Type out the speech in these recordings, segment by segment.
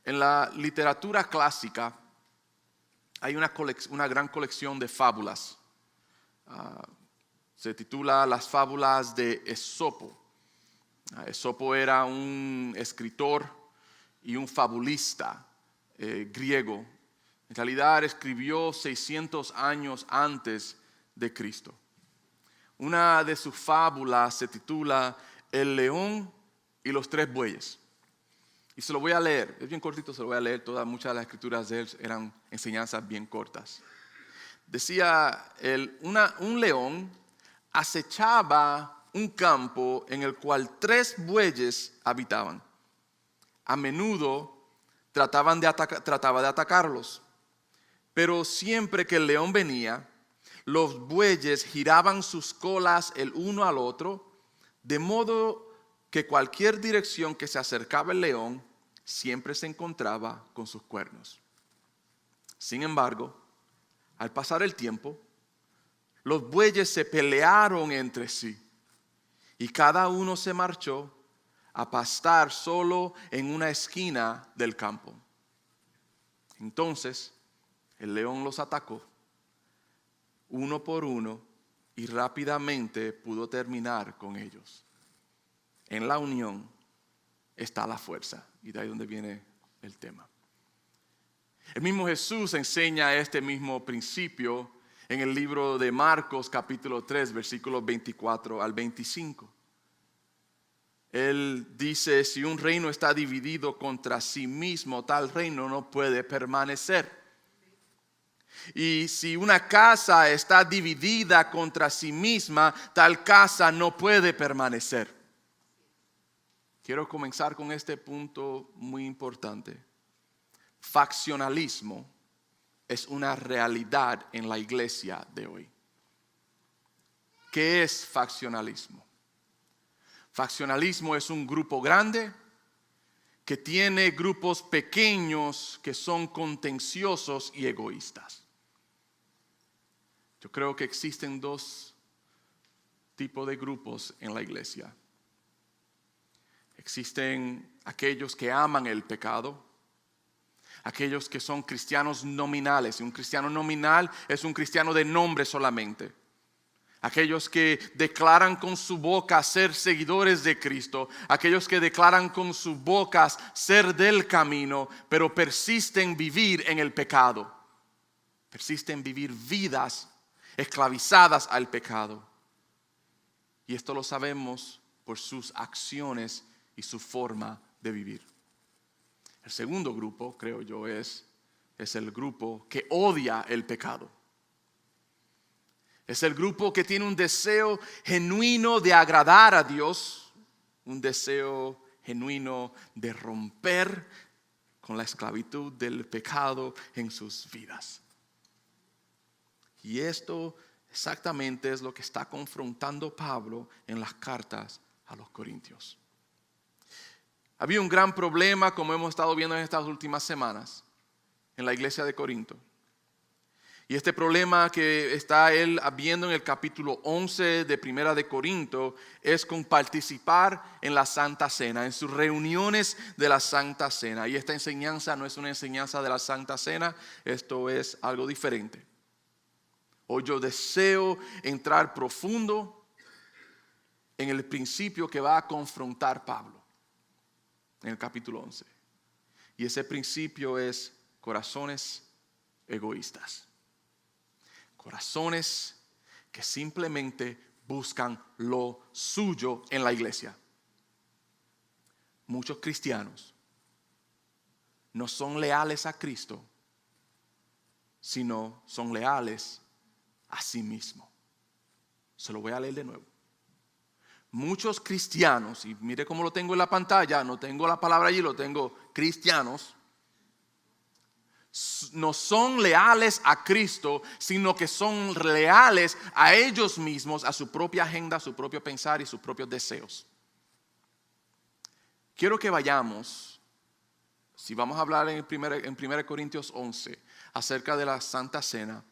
En la literatura clásica hay una gran colección de fábulas. Se titula Las fábulas de Esopo. Esopo era un escritor y un fabulista griego. En realidad escribió 600 años antes de Cristo. Una de sus fábulas se titula El león y los tres bueyes. Y se lo voy a leer, es bien cortito, se lo voy a leer. Muchas de las escrituras de él eran enseñanzas bien cortas. Decía él, un león acechaba un campo en el cual tres bueyes habitaban. A menudo trataba de atacarlos, pero siempre que el león venía, los bueyes giraban sus colas el uno al otro, de modo que cualquier dirección que se acercaba el león siempre se encontraba con sus cuernos. Sin embargo, al pasar el tiempo, los bueyes se pelearon entre sí y cada uno se marchó a pastar solo en una esquina del campo. Entonces, el león los atacó uno por uno y rápidamente pudo terminar con ellos. En la unión está la fuerza, y de ahí donde viene el tema. El mismo Jesús enseña este mismo principio en el libro de Marcos capítulo 3 versículos 24 al 25. Él dice, si un reino está dividido contra sí mismo, tal reino no puede permanecer. Y si una casa está dividida contra sí misma, tal casa no puede permanecer. Quiero comenzar con este punto muy importante. Faccionalismo es una realidad en la iglesia de hoy. ¿Qué es faccionalismo? Faccionalismo es un grupo grande que tiene grupos pequeños que son contenciosos y egoístas. Yo creo que existen dos tipos de grupos en la iglesia. Existen aquellos que aman el pecado, aquellos que son cristianos nominales. Y un cristiano nominal es un cristiano de nombre solamente. Aquellos que declaran con su boca ser seguidores de Cristo, aquellos que declaran con sus bocas ser del camino, pero persisten en vivir en el pecado. Persisten en vivir vidas esclavizadas al pecado. Y esto lo sabemos por sus acciones y su forma de vivir. El segundo grupo, creo yo, es el grupo que odia el pecado. Es el grupo que tiene un deseo genuino de agradar a Dios, un deseo genuino de romper con la esclavitud del pecado en sus vidas. Y esto exactamente es lo que está confrontando Pablo en las cartas a los Corintios. Había un gran problema, como hemos estado viendo en estas últimas semanas, en la iglesia de Corinto. Y este problema que está él viendo en el capítulo 11 de Primera de Corinto es con participar en la Santa Cena, en sus reuniones de la Santa Cena. Y esta enseñanza no es una enseñanza de la Santa Cena, esto es algo diferente. Hoy yo deseo entrar profundo en el principio que va a confrontar Pablo en el capítulo 11. Y ese principio es corazones egoístas. Corazones que simplemente buscan lo suyo en la iglesia. Muchos cristianos no son leales a Cristo, sino son leales a sí mismos. Se lo voy a leer de nuevo. Muchos cristianos, y mire cómo lo tengo en la pantalla, no tengo la palabra allí, lo tengo cristianos, no son leales a Cristo, sino que son leales a ellos mismos, a su propia agenda, a su propio pensar y sus propios deseos. Quiero que vayamos, si vamos a hablar en 1 Corintios 11 acerca de la Santa Cena,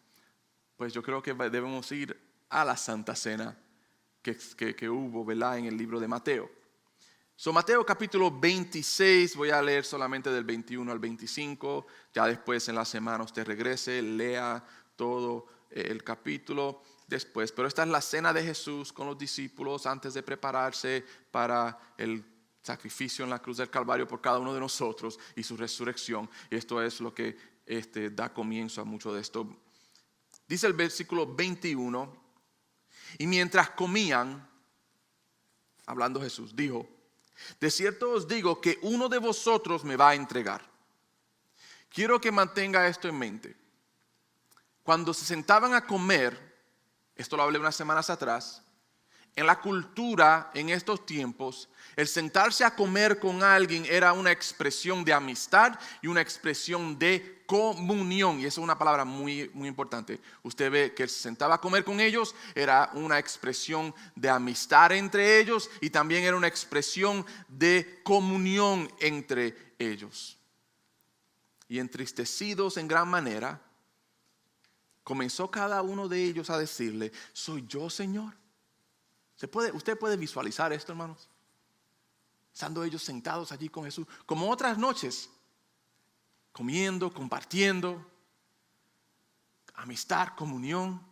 pues yo creo que debemos ir a la Santa Cena que hubo, ¿verdad?, en el libro de Mateo. Mateo capítulo 26, voy a leer solamente del 21 al 25. Ya después en la semana usted regrese, lea todo el capítulo después. Pero esta es la cena de Jesús con los discípulos antes de prepararse para el sacrificio en la cruz del Calvario por cada uno de nosotros y su resurrección. Y esto es lo que da comienzo a mucho de esto. Dice el versículo 21, y mientras comían, hablando Jesús, dijo: de cierto os digo que uno de vosotros me va a entregar. Quiero que mantenga esto en mente. Cuando se sentaban a comer, esto lo hablé unas semanas atrás, en la cultura en estos tiempos, el sentarse a comer con alguien era una expresión de amistad y una expresión de comunión. Y esa es una palabra muy, muy importante. Usted ve que se sentaba a comer con ellos, era una expresión de amistad entre ellos y también era una expresión de comunión entre ellos. Y entristecidos en gran manera, comenzó cada uno de ellos a decirle: ¿soy yo, Señor? Usted puede visualizar esto, hermanos, estando ellos sentados allí con Jesús, como otras noches, comiendo, compartiendo, amistad, comunión.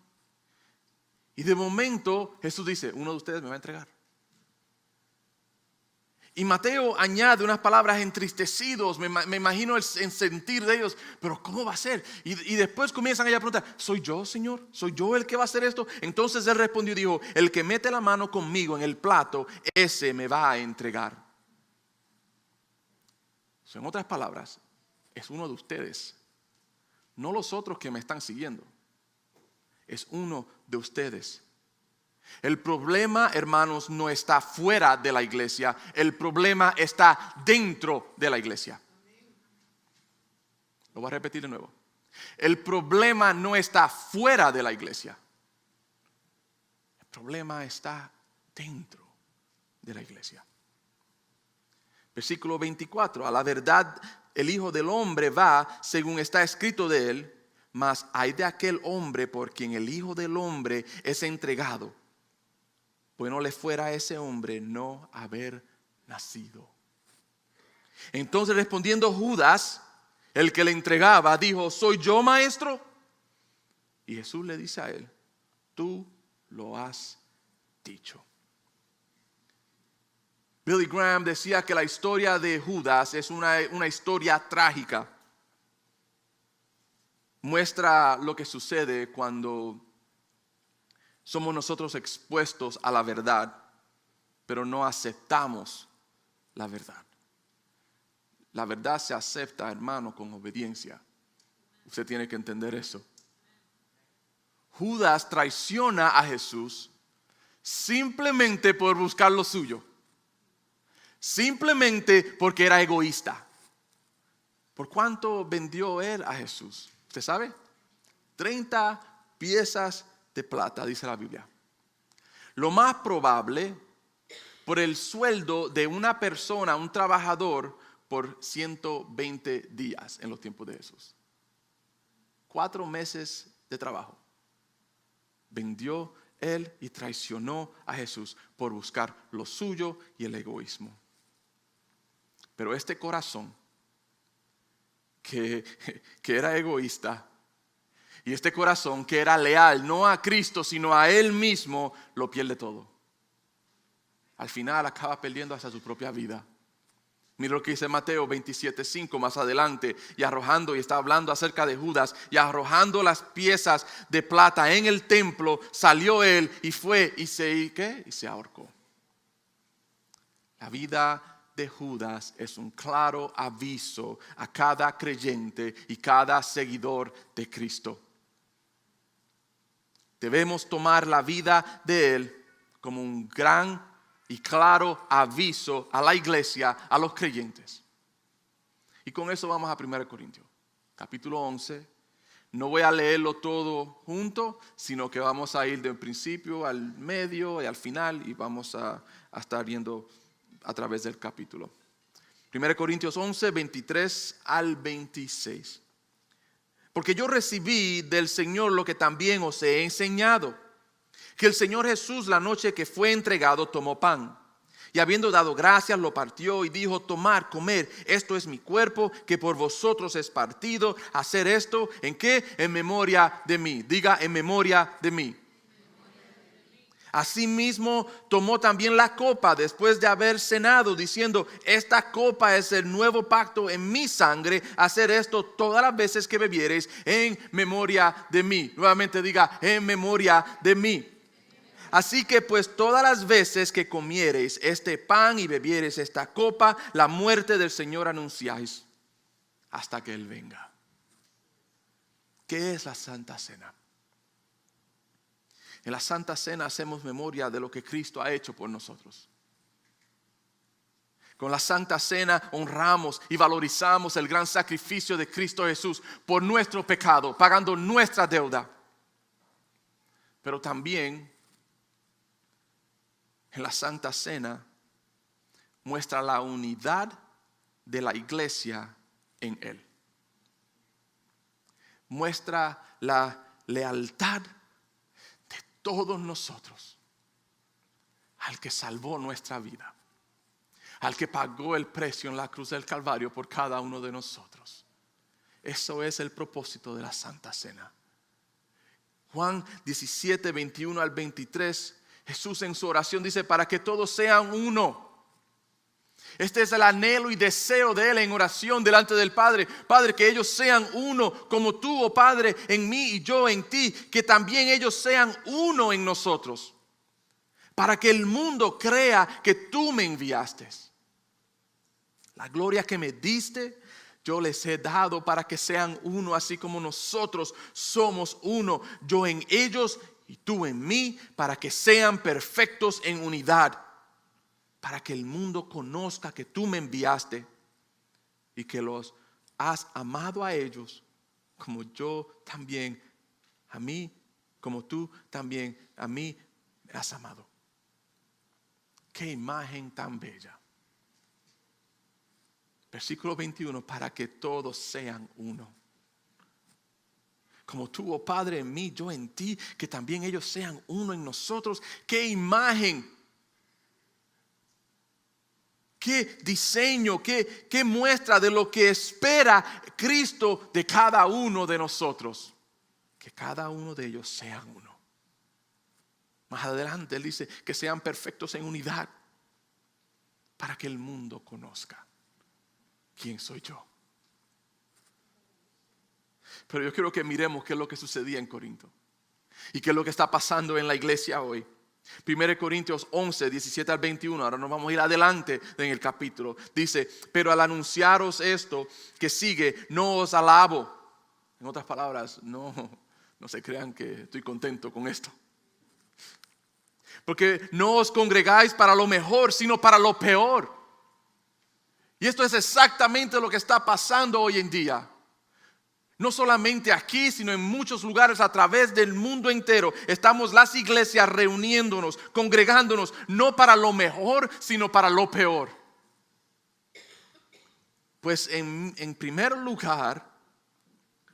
Y de momento Jesús dice: uno de ustedes me va a entregar. Y Mateo añade unas palabras: entristecidos. Me imagino el sentir de ellos. Pero ¿cómo va a ser? Y después comienzan ellos a preguntar: ¿soy yo, Señor? ¿Soy yo el que va a hacer esto? Entonces él respondió y dijo: el que mete la mano conmigo en el plato, ese me va a entregar. En otras palabras, es uno de ustedes, no los otros que me están siguiendo. Es uno de ustedes. El problema, hermanos, no está fuera de la iglesia. El problema está dentro de la iglesia. Lo voy a repetir de nuevo. El problema no está fuera de la iglesia. El problema está dentro de la iglesia. Versículo 24. A la verdad, el Hijo del Hombre va según está escrito de él, mas hay de aquel hombre por quien el Hijo del Hombre es entregado. Bueno le fuera a ese hombre no haber nacido. Entonces respondiendo Judas, el que le entregaba, dijo: ¿soy yo, maestro? Y Jesús le dice a él: tú lo has dicho. Billy Graham decía que la historia de Judas es una historia trágica. Muestra lo que sucede cuando somos nosotros expuestos a la verdad, pero no aceptamos la verdad. La verdad se acepta, hermano, con obediencia. Usted tiene que entender eso. Judas traiciona a Jesús simplemente por buscar lo suyo. Simplemente porque era egoísta. ¿Por cuánto vendió él a Jesús? ¿Usted sabe? 30 piezas de plata, dice la Biblia. Lo más probable, por el sueldo de una persona, un trabajador, por 120 días en los tiempos de Jesús. 4 meses de trabajo. Vendió él y traicionó a Jesús por buscar lo suyo y el egoísmo. Pero este corazón que era egoísta, y este corazón que era leal no a Cristo sino a él mismo, lo pierde todo. Al final acaba perdiendo hasta su propia vida. Mira lo que dice Mateo 27:5 más adelante. Y está hablando acerca de Judas, y arrojando las piezas de plata en el templo, salió él y fue y se ahorcó. La vida de Judas es un claro aviso a cada creyente y cada seguidor de Cristo. Debemos tomar la vida de él como un gran y claro aviso a la iglesia, a los creyentes. Y con eso vamos a 1 Corintios, capítulo 11. No voy a leerlo todo junto, sino que vamos a ir del principio al medio y al final, y vamos a estar viendo a través del capítulo. 1 Corintios 11, 23 al 26. Porque yo recibí del Señor lo que también os he enseñado, que el Señor Jesús, la noche que fue entregado, tomó pan, Y habiendo dado gracias, lo partió y dijo: tomad, comed, esto es mi cuerpo, que por vosotros es partido. Hacer esto, ¿en qué? En memoria de mí. Diga: en memoria de mí. Asimismo, tomó también la copa después de haber cenado, diciendo: esta copa es el nuevo pacto en mi sangre. Hacer esto todas las veces que bebiereis en memoria de mí. Nuevamente diga: en memoria de mí. Así que pues todas las veces que comiereis este pan y bebiereis esta copa, la muerte del Señor anunciáis hasta que Él venga. ¿Qué es la Santa Cena? En la Santa Cena hacemos memoria de lo que Cristo ha hecho por nosotros. Con la Santa Cena honramos y valorizamos el gran sacrificio de Cristo Jesús por nuestro pecado, pagando nuestra deuda. Pero también en la Santa Cena muestra la unidad de la iglesia en Él. Muestra la lealtad de todos nosotros al que salvó nuestra vida, al que pagó el precio en la cruz del Calvario por cada uno de nosotros. Eso es el propósito de la Santa Cena. Juan 17, 21 al 23, Jesús en su oración dice: para que todos sean uno. Este es el anhelo y deseo de Él en oración delante del Padre. Padre, que ellos sean uno, como tú, oh Padre, en mí y yo en ti. Que también ellos sean uno en nosotros, para que el mundo crea que tú me enviaste. La gloria que me diste, yo les he dado para que sean uno, así como nosotros somos uno. Yo en ellos y tú en mí, para que sean perfectos en unidad. Para que el mundo conozca que tú me enviaste y que los has amado a ellos como yo también a mí, como tú también a mí me has amado. Qué imagen tan bella. Versículo 21, para que todos sean uno. Como tú, oh Padre, en mí, yo en ti, que también ellos sean uno en nosotros. Qué imagen. Qué diseño, qué muestra de lo que espera Cristo de cada uno de nosotros. Que cada uno de ellos sean uno. Más adelante Él dice que sean perfectos en unidad, para que el mundo conozca quién soy yo. Pero yo quiero que miremos qué es lo que sucedía en Corinto y qué es lo que está pasando en la iglesia hoy. 1 Corintios 11, 17 al 21. Ahora nos vamos a ir adelante en el capítulo. Dice: pero al anunciaros esto que sigue, no os alabo. En otras palabras, no se crean que estoy contento con esto. Porque no os congregáis para lo mejor, sino para lo peor. Y esto es exactamente lo que está pasando hoy en día. No solamente aquí, sino en muchos lugares a través del mundo entero. Estamos las iglesias reuniéndonos, congregándonos, no para lo mejor, sino para lo peor. Pues en primer lugar,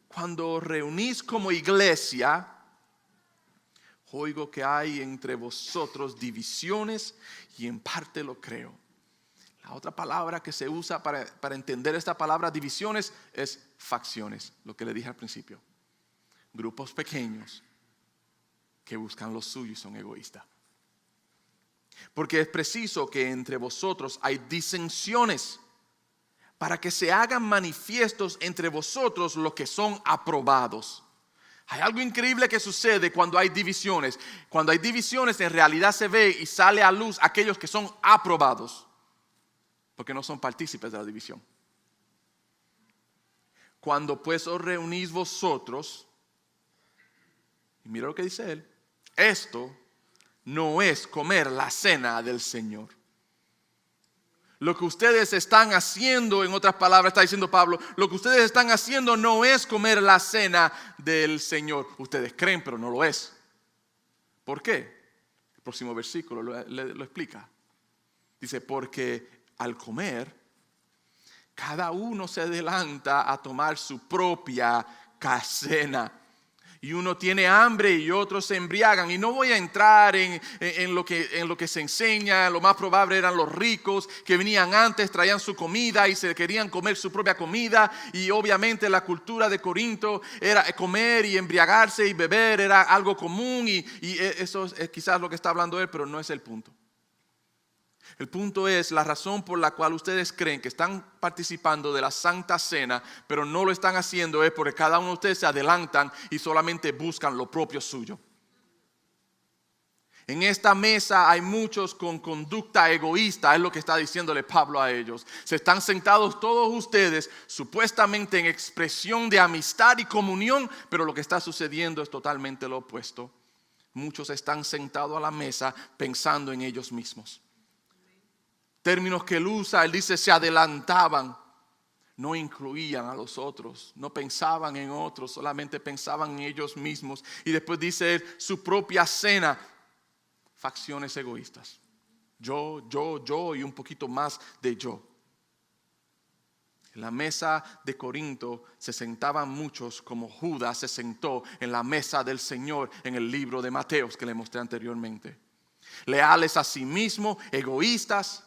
cuando reunís como iglesia, oigo que hay entre vosotros divisiones, y en parte lo creo. La otra palabra que se usa para entender esta palabra divisiones es facciones, lo que le dije al principio. Grupos pequeños que buscan lo suyo y son egoístas. Porque es preciso que entre vosotros hay disensiones, para que se hagan manifiestos entre vosotros los que son aprobados. Hay algo increíble que sucede cuando hay divisiones. Cuando hay divisiones, en realidad se ve y sale a luz aquellos que son aprobados, porque no son partícipes de la división. Cuando pues os reunís vosotros, y mira lo que dice él: esto no es comer la cena del Señor. Lo que ustedes están haciendo, en otras palabras está diciendo Pablo, lo que ustedes están haciendo no es comer la cena del Señor. Ustedes creen, pero no lo es. ¿Por qué? El próximo versículo lo explica. Dice: porque al comer, cada uno se adelanta a tomar su propia cena. Y uno tiene hambre y otros se embriagan. Y no voy a entrar en lo que se enseña. Lo más probable eran los ricos que venían antes, traían su comida y se querían comer su propia comida. Y obviamente la cultura de Corinto era comer y embriagarse y beber, era algo común. Y eso es quizás lo que está hablando él, pero no es el punto. El punto es la razón por la cual ustedes creen que están participando de la Santa Cena, pero no lo están haciendo es porque cada uno de ustedes se adelantan y solamente buscan lo propio suyo. En esta mesa hay muchos con conducta egoísta, es lo que está diciéndole Pablo a ellos. Se están sentados todos ustedes supuestamente en expresión de amistad y comunión, pero lo que está sucediendo es totalmente lo opuesto. Muchos están sentados a la mesa pensando en ellos mismos. Términos que él usa, él dice se adelantaban, no incluían a los otros, no pensaban en otros, solamente pensaban en ellos mismos. Y después dice él, su propia cena, facciones egoístas. Yo y un poquito más de yo. En la mesa de Corinto se sentaban muchos como Judas se sentó en la mesa del Señor en el libro de Mateos que le mostré anteriormente. Leales a sí mismos, egoístas.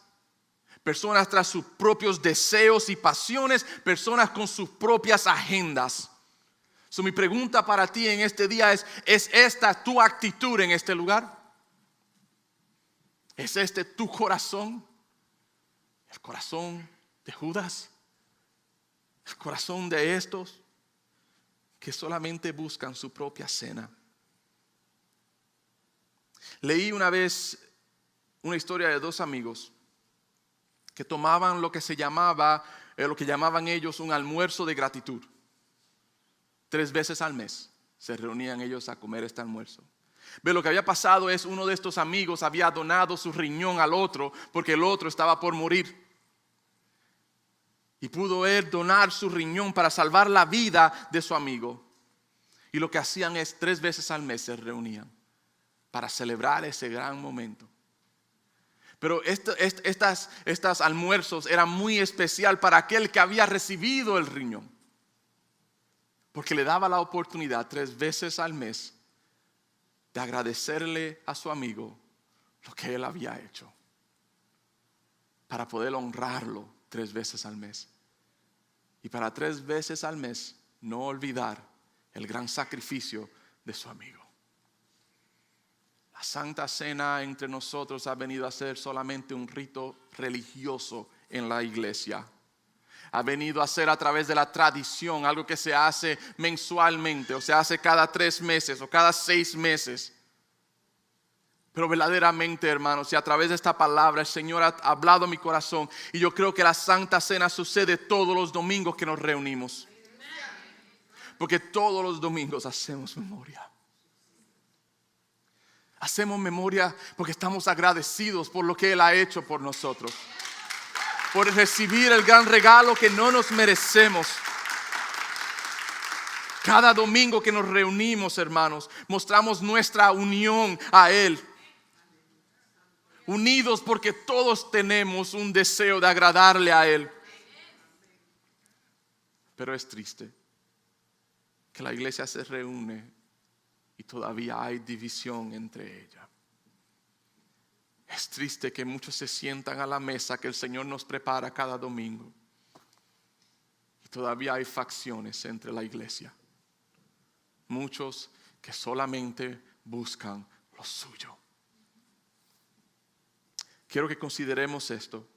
Personas tras sus propios deseos y pasiones, personas con sus propias agendas. Mi pregunta para ti en este día ¿es esta tu actitud en este lugar? ¿Es este tu corazón? ¿El corazón de Judas? ¿El corazón de estos que solamente buscan su propia cena? Leí una vez una historia de dos amigos que tomaban lo que se llamaba, lo que llamaban ellos un almuerzo de gratitud. 3 veces al mes se reunían ellos a comer este almuerzo. Ve, lo que había pasado es uno de estos amigos había donado su riñón al otro porque el otro estaba por morir. Y pudo él donar su riñón para salvar la vida de su amigo. Y lo que hacían es 3 veces al mes se reunían para celebrar ese gran momento. Pero estas almuerzos eran muy especial para aquel que había recibido el riñón. Porque le daba la oportunidad 3 veces al mes de agradecerle a su amigo lo que él había hecho. Para poder honrarlo 3 veces al mes. Y para 3 veces al mes no olvidar el gran sacrificio de su amigo. La Santa Cena entre nosotros ha venido a ser solamente un rito religioso en la iglesia. Ha venido a ser a través de la tradición, algo que se hace mensualmente o se hace cada 3 meses o cada 6 meses. Pero verdaderamente, hermanos, si a través de esta palabra el Señor ha hablado a mi corazón, y yo creo que la Santa Cena sucede todos los domingos que nos reunimos. Porque todos los domingos hacemos memoria. Hacemos memoria porque estamos agradecidos por lo que Él ha hecho por nosotros. Por recibir el gran regalo que no nos merecemos. Cada domingo que nos reunimos, hermanos, mostramos nuestra unión a Él. Unidos porque todos tenemos un deseo de agradarle a Él. Pero es triste que la iglesia se reúne y todavía hay división entre ella. Es triste que muchos se sientan a la mesa que el Señor nos prepara cada domingo y todavía hay facciones entre la iglesia. Muchos que solamente buscan lo suyo. Quiero que consideremos esto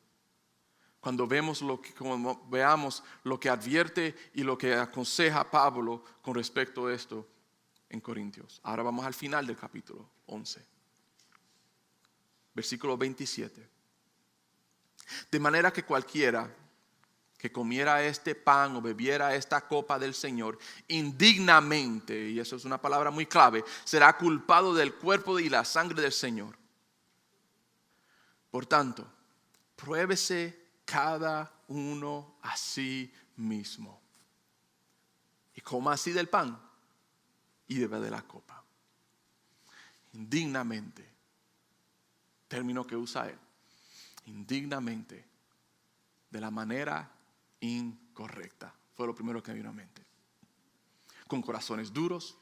cuando veamos lo que advierte y lo que aconseja Pablo con respecto a esto en Corintios. Ahora vamos al final del capítulo 11. Versículo 27. De manera que cualquiera que comiera este pan o bebiera esta copa del Señor indignamente, y eso es una palabra muy clave, será culpado del cuerpo y la sangre del Señor. Por tanto, pruébese cada uno a sí mismo y coma así del pan y beba de la copa. Indignamente, término que usa él, indignamente, de la manera incorrecta. Fue lo primero que me vino a mente. Con corazones duros,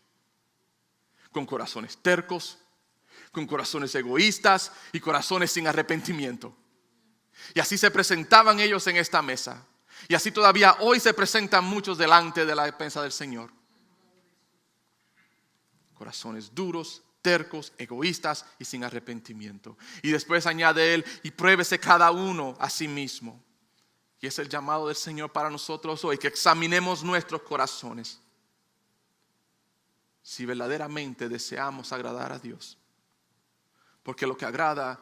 con corazones tercos, con corazones egoístas y corazones sin arrepentimiento. Y así se presentaban ellos en esta mesa. Y así todavía hoy se presentan muchos delante de la despensa del Señor. Corazones duros, tercos, egoístas y sin arrepentimiento. Y después añade él, y pruébese cada uno a sí mismo. Y es el llamado del Señor para nosotros hoy, que examinemos nuestros corazones. Si verdaderamente deseamos agradar a Dios. Porque lo que agrada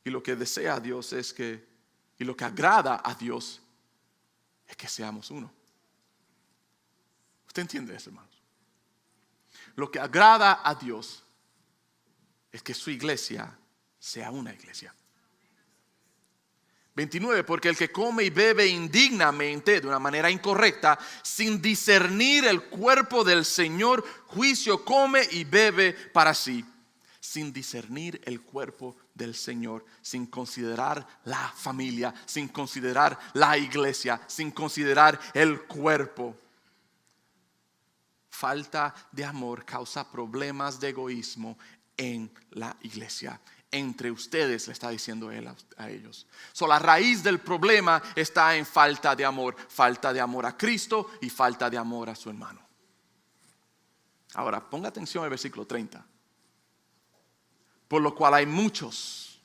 y lo que desea a Dios y lo que agrada a Dios es que seamos uno. ¿Usted entiende eso, hermanos? Lo que agrada a Dios es que su iglesia sea una iglesia. 29, porque el que come y bebe indignamente, de una manera incorrecta, sin discernir el cuerpo del Señor, juicio come y bebe para sí. Sin discernir el cuerpo del Señor, sin considerar la familia, sin considerar la iglesia, sin considerar el cuerpo. Falta de amor causa problemas de egoísmo en la iglesia. Entre ustedes, le está diciendo él a ellos. La raíz del problema está en falta de amor a Cristo y falta de amor a su hermano. Ahora, ponga atención al versículo 30. Por lo cual hay muchos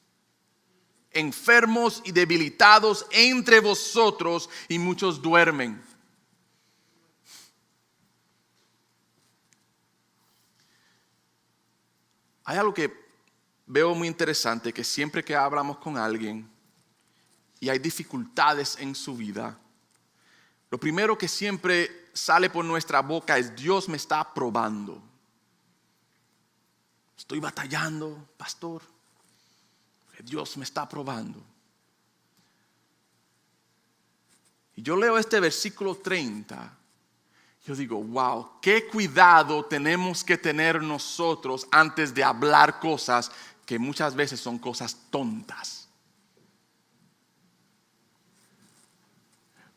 enfermos y debilitados entre vosotros y muchos duermen. Hay algo que veo muy interesante, que siempre que hablamos con alguien y hay dificultades en su vida, lo primero que siempre sale por nuestra boca es: Dios me está probando. Estoy batallando, pastor. Dios me está probando. Y yo leo este versículo 30. Yo digo, wow, qué cuidado tenemos que tener nosotros antes de hablar cosas que muchas veces son cosas tontas.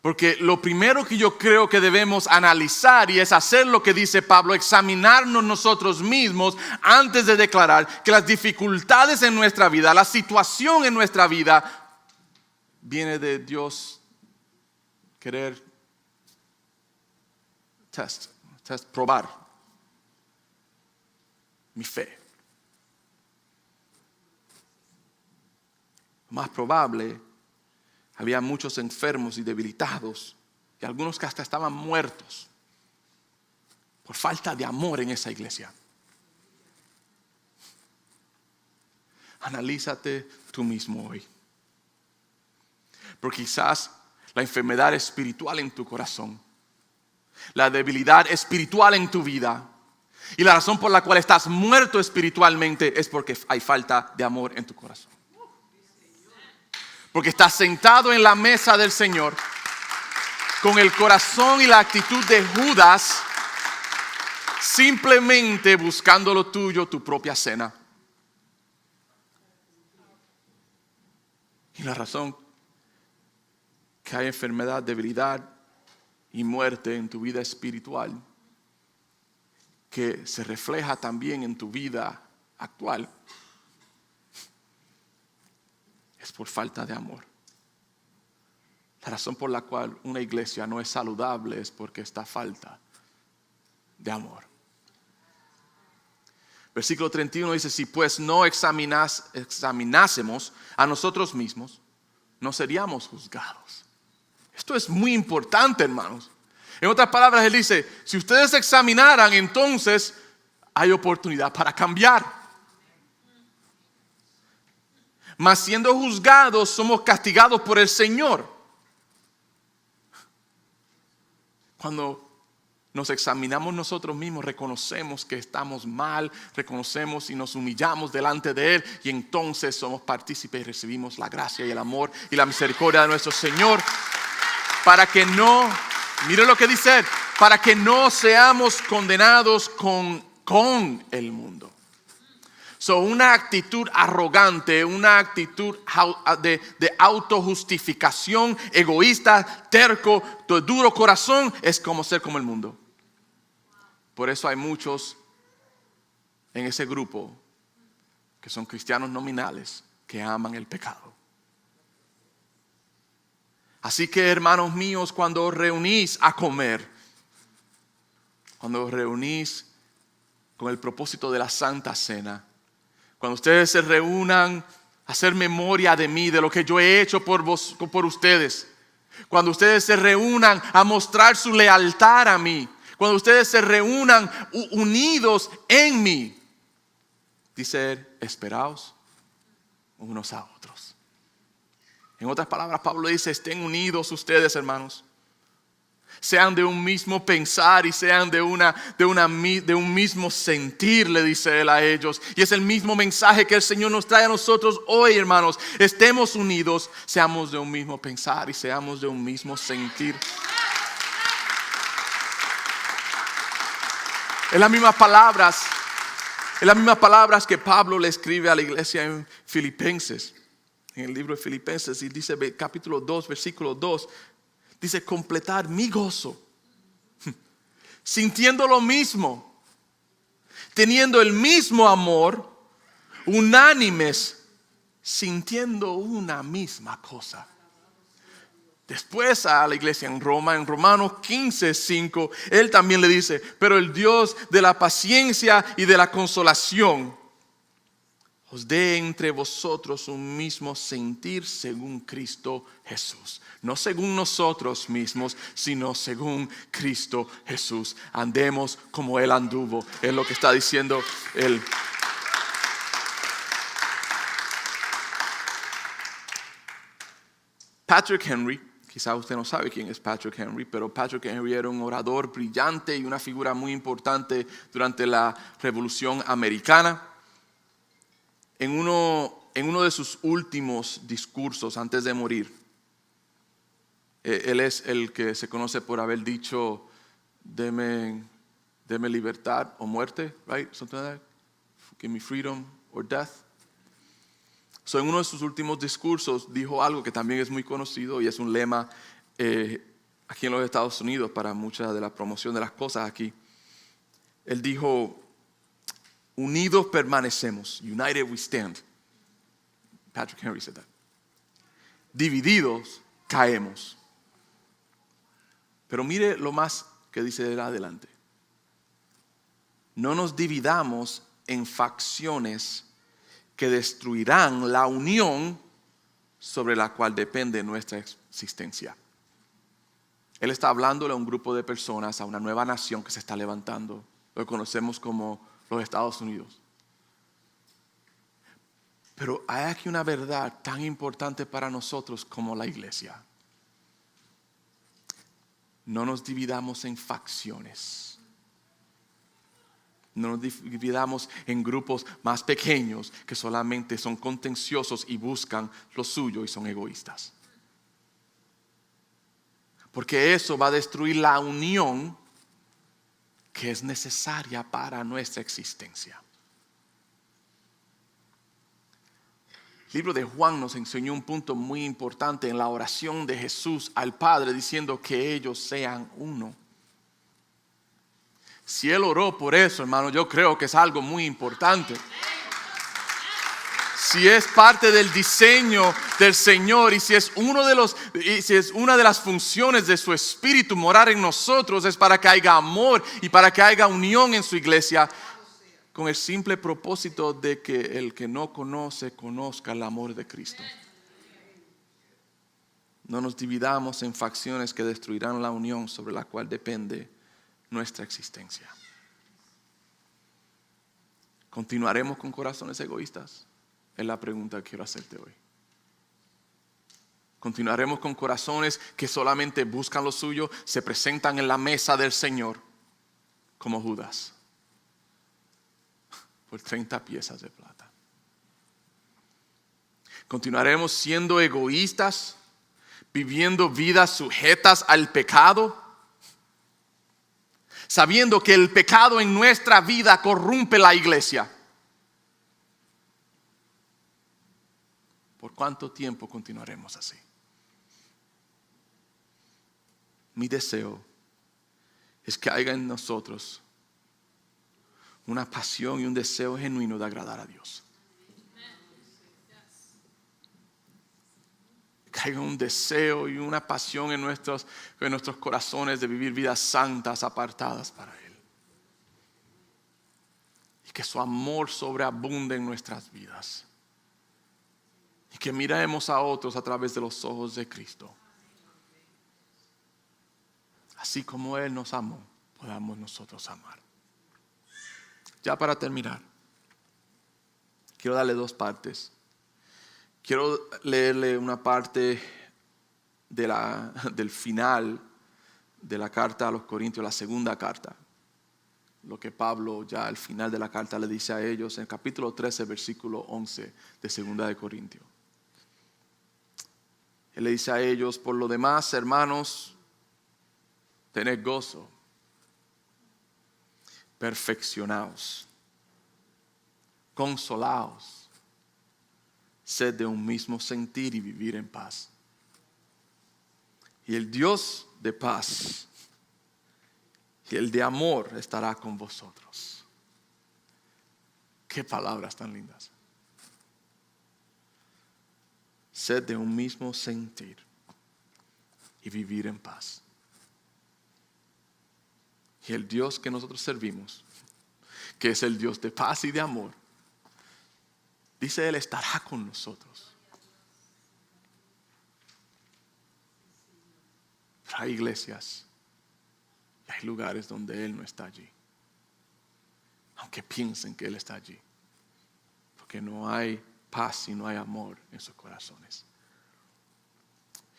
Porque lo primero que yo creo que debemos analizar, y es hacer lo que dice Pablo, examinarnos nosotros mismos antes de declarar que las dificultades en nuestra vida, la situación en nuestra vida, viene de Dios querer probar mi fe. Más probable, había muchos enfermos y debilitados, y algunos que hasta estaban muertos por falta de amor en esa iglesia. Analízate tú mismo hoy. Porque quizás la enfermedad espiritual en tu corazón, la debilidad espiritual en tu vida, y la razón por la cual estás muerto espiritualmente es porque hay falta de amor en tu corazón. Porque estás sentado en la mesa del Señor con el corazón y la actitud de Judas, simplemente buscando lo tuyo, tu propia cena. Y la razón que hay enfermedad, debilidad y muerte en tu vida espiritual, que se refleja también en tu vida actual, es por falta de amor. La razón por la cual una iglesia no es saludable es porque está falta de amor. Versículo 31 dice: si pues no examinásemos a nosotros mismos, no seríamos juzgados. Esto es muy importante, hermanos. En otras palabras, él dice: si ustedes examinaran, entonces hay oportunidad para cambiar. Mas siendo juzgados, somos castigados por el Señor. Cuando nos examinamos nosotros mismos, reconocemos que estamos mal, reconocemos y nos humillamos delante de Él, y entonces somos partícipes y recibimos la gracia y el amor y la misericordia de nuestro Señor, para que no, mire lo que dice, para que no seamos condenados con el mundo. Una actitud arrogante, una actitud de autojustificación, egoísta, terco, de duro corazón, es como ser como el mundo. Por eso hay muchos en ese grupo que son cristianos nominales que aman el pecado. Así que, hermanos míos, cuando os reunís a comer, cuando os reunís con el propósito de la Santa Cena, cuando ustedes se reúnan a hacer memoria de mí, de lo que yo he hecho por ustedes, cuando ustedes se reúnan a mostrar su lealtad a mí, cuando ustedes se reúnan unidos en mí, dice, esperaos unos a otros. En otras palabras, Pablo dice, estén unidos ustedes, hermanos. Sean de un mismo pensar y sean de un mismo sentir, le dice él a ellos. Y es el mismo mensaje que el Señor nos trae a nosotros hoy, hermanos. Estemos unidos, seamos de un mismo pensar y seamos de un mismo sentir. Es las mismas palabras que Pablo le escribe a la iglesia en Filipenses. En el libro de Filipenses, y dice capítulo 2, versículo 2, dice, completar mi gozo, sintiendo lo mismo, teniendo el mismo amor, unánimes, sintiendo una misma cosa. Después a la iglesia en Roma, en Romanos 15:5, él también le dice, pero el Dios de la paciencia y de la consolación os dé entre vosotros un mismo sentir según Cristo Jesús. No según nosotros mismos, sino según Cristo Jesús. Andemos como Él anduvo. Es lo que está diciendo Él. Patrick Henry, quizá usted no sabe quién es Patrick Henry, pero Patrick Henry era un orador brillante y una figura muy importante durante la Revolución Americana. En uno de sus últimos discursos antes de morir, él es el que se conoce por haber dicho, deme libertad o muerte, right? Something like that. Give me freedom or death. So, en uno de sus últimos discursos dijo algo que también es muy conocido y es un lema aquí en los Estados Unidos para mucha de la promoción de las cosas aquí. Él dijo, unidos permanecemos, united we stand. Patrick Henry said that. Divididos caemos. Pero mire lo más que dice él adelante. No nos dividamos en facciones que destruirán la unión sobre la cual depende nuestra existencia. Él está hablándole a un grupo de personas, a una nueva nación que se está levantando, lo conocemos como los Estados Unidos. Pero hay aquí una verdad tan importante para nosotros como la iglesia. No nos dividamos en facciones. No nos dividamos en grupos más pequeños que solamente son contenciosos y buscan lo suyo y son egoístas. Porque eso va a destruir la unión que es necesaria para nuestra existencia. El libro de Juan nos enseñó un punto muy importante en la oración de Jesús al Padre, diciendo que ellos sean uno. Si Él oró por eso, hermano, yo creo que es algo muy importante. Si es parte del diseño del Señor y si es una de las funciones de su Espíritu morar en nosotros, es para que haya amor y para que haya unión en su iglesia, con el simple propósito de que el que no conoce, conozca el amor de Cristo. No nos dividamos en facciones que destruirán la unión sobre la cual depende nuestra existencia. ¿Continuaremos con corazones egoístas? Es la pregunta que quiero hacerte hoy. ¿Continuaremos con corazones que solamente buscan lo suyo, se presentan en la mesa del Señor como Judas por 30 piezas de plata? ¿Continuaremos siendo egoístas, viviendo vidas sujetas al pecado, sabiendo que el pecado en nuestra vida corrompe la iglesia? ¿Por cuánto tiempo continuaremos así? Mi deseo es que haya en nosotros una pasión y un deseo genuino de agradar a Dios. Que haya un deseo y una pasión en nuestros corazones de vivir vidas santas, apartadas para Él. Y que su amor sobreabunde en nuestras vidas. Y que miremos a otros a través de los ojos de Cristo. Así como Él nos amó, podamos nosotros amar. Ya para terminar, quiero darle dos partes. Quiero leerle una parte del final de la carta a los Corintios, la segunda carta. Lo que Pablo ya al final de la carta le dice a ellos en el capítulo 13, versículo 11 de segunda de Corintios. Él le dice a ellos: por lo demás, hermanos, tened gozo, perfeccionaos, consolaos, sed de un mismo sentir y vivir en paz. Y el Dios de paz y el de amor estará con vosotros. Qué palabras tan lindas. Sed de un mismo sentir y vivir en paz. Y el Dios que nosotros servimos, que es el Dios de paz y de amor, dice Él estará con nosotros. Pero hay iglesias y hay lugares donde Él no está allí. Aunque piensen que Él está allí. Porque no hay paz y no hay amor en sus corazones.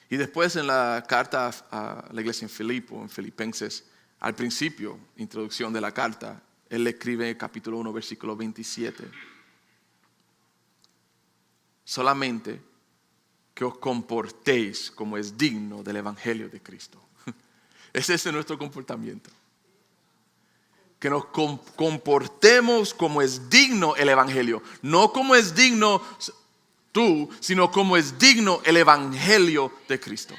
Y después en la carta a la iglesia en Filipenses, al principio, introducción de la carta, Él le escribe en capítulo 1, versículo 27. Solamente que os comportéis como es digno del evangelio de Cristo. Ese es nuestro comportamiento. Que nos comportemos como es digno el evangelio. No como es digno tú, sino como es digno el evangelio de Cristo.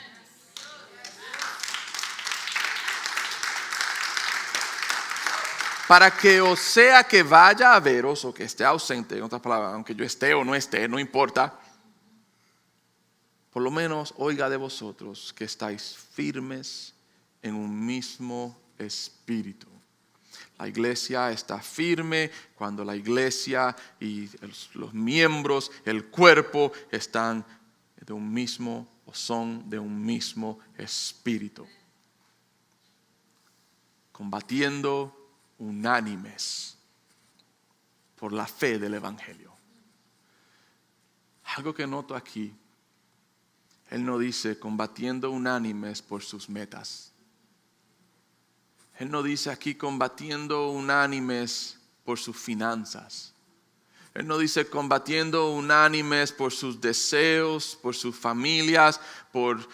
Para que o sea que vaya a veros o que esté ausente, en otras palabras, aunque yo esté o no esté, no importa. Por lo menos oiga de vosotros que estáis firmes en un mismo espíritu. La iglesia está firme cuando la iglesia y los miembros, el cuerpo, están de un mismo o son de un mismo espíritu. Combatiendo unánimes por la fe del evangelio. Algo que noto aquí, Él no dice combatiendo unánimes por sus metas. Él no dice aquí combatiendo unánimes por sus finanzas. Él no dice combatiendo unánimes por sus deseos, por sus familias, por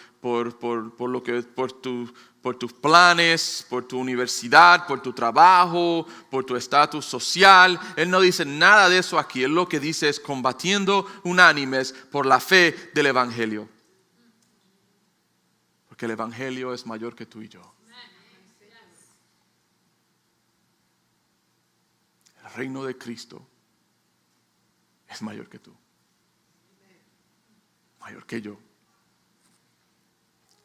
tus planes, por tu universidad, por tu trabajo, por tu estatus social. Él no dice nada de eso aquí. Él lo que dice es combatiendo unánimes por la fe del evangelio. Porque el evangelio es mayor que tú y yo. El reino de Cristo es mayor que tú, mayor que yo.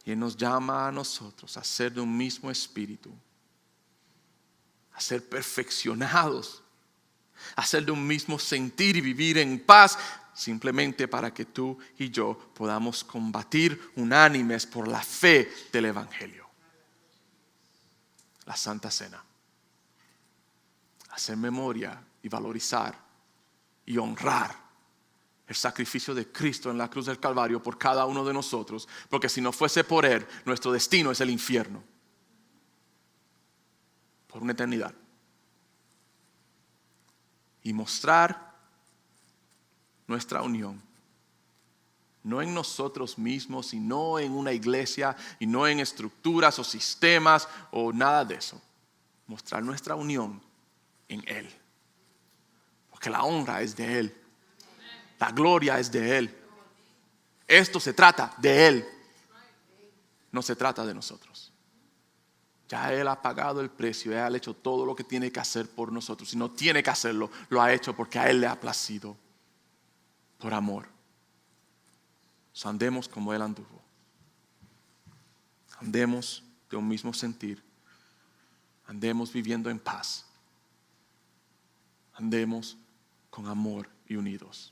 Y Él nos llama a nosotros a ser de un mismo espíritu, a ser perfeccionados, a ser de un mismo sentir y vivir en paz, simplemente para que tú y yo podamos combatir unánimes por la fe del evangelio. La Santa Cena. Hacer memoria y valorizar y honrar el sacrificio de Cristo en la cruz del Calvario por cada uno de nosotros, porque si no fuese por Él, nuestro destino es el infierno por una eternidad. Y mostrar nuestra unión, no en nosotros mismos y no en una iglesia y no en estructuras o sistemas o nada de eso. Mostrar nuestra unión en Él, porque la honra es de Él. La gloria es de Él. Esto se trata de Él. No se trata de nosotros. Ya Él ha pagado el precio, Él ha hecho todo lo que tiene que hacer por nosotros. Si no tiene que hacerlo, lo ha hecho porque a Él le ha placido, por amor. So, andemos como Él anduvo. Andemos de un mismo sentir. Andemos viviendo en paz. Andemos con amor y unidos.